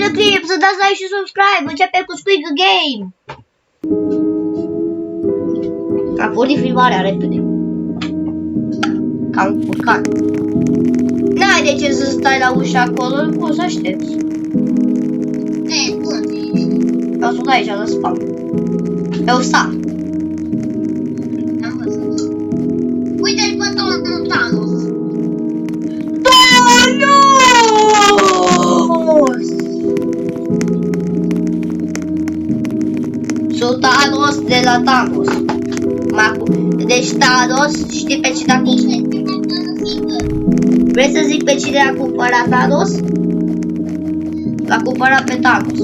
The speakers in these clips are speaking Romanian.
termină clip, să dați like și subscribe, începem cu Squid Game. A pornit filmarea repede. Ca un curcan. N-ai de ce să stai la ușa acolo, nu poți să aștepți. Eu sunt aici, la spam. Eu sar. Uite-l pe Thanos! Thanos! Sunt Thanos de la Thanos. Deci Thanos, știi pe cine a cumpărat? Vrei să zic pe cine a cumpărat Thanos? L-a cumpărat pe Thanos.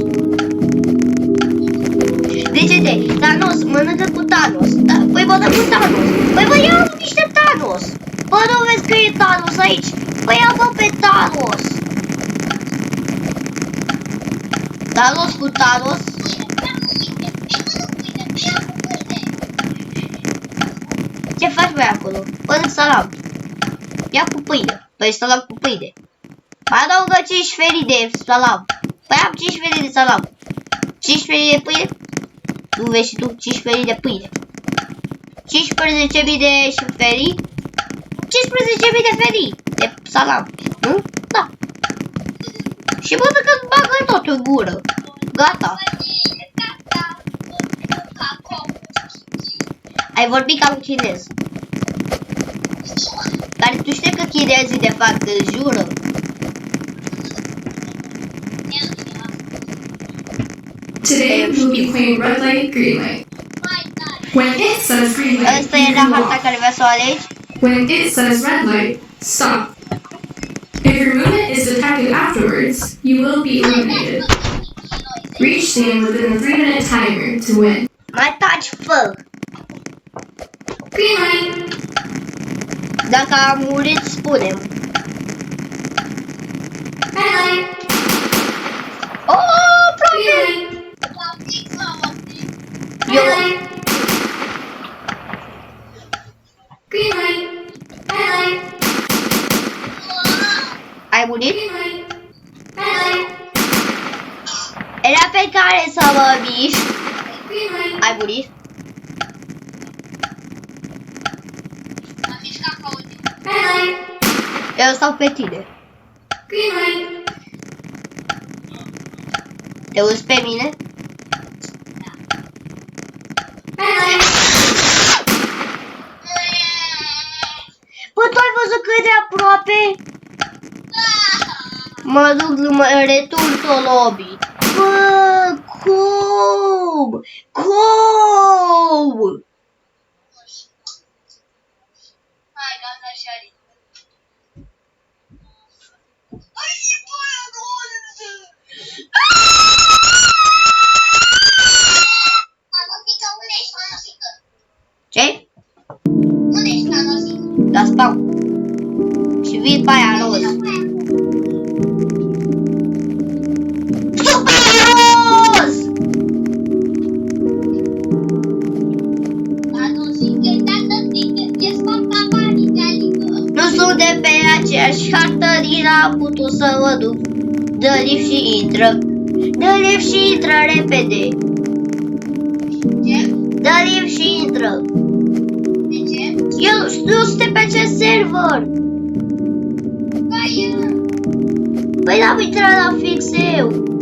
De? Thanos, mănâncă cu Thanos. Păi mănâncă cu Thanos. Păi bă, ia niște Thanos. Bă, nu vezi că e Thanos aici? Păi ia-mă pe Thanos. Thanos cu Thanos. Ce faci băi acolo? Mănânc salam. Ia cu pâine. Păi salam cu pâine. Mai adaugă 5 felii de salam. Păi am 5 felii de salam. 5 felii de pâine? Nu vezi și tu 5 felii de pâine. 15.000 de felii. 15.000 de felii de salam. Nu? Da. Și mănâncă bagă tot în gură. Gata. Ai vorbit ca un chinez. Dar tu știi că chinezii de fapt jură. Today we'll be playing red light, green light. When it says green light, Asta era harta care vrea să o alegi. when it says red light, stop. If your movement is detected afterwards, you will be eliminated. Reach the end within the 3-minute timer to win. Mai taci, fă! Green light. Dacă am murit, spune-mi. Red light. Oh, aproape! Red light. Green light. Red light. Ai murit? Green light. Red light. Era pe care să mă mișc. Green light. Ai murit? Red light. Eu stau pe tine. Green light. Te uiți pe mine? Red light. Bă, tu ai văzut cât de aproape? Mă duc, mă return tot lobby. Bă, cum? Cum? Hai, gata, Shari. Ce? Unde ești, Thanosică? La spam. Și vin pe aia roz. Super roz! Thanosică, ești papapanii de alică. Nu sunt de pe aceeași hartă, din am putut să mă duc. Dă lift și intră. Dă lift și intră repede. Ce? Dă lift și intră. De ce? Eu nu sunt pe acest server. Păi, Păi n-am intrat la fix eu.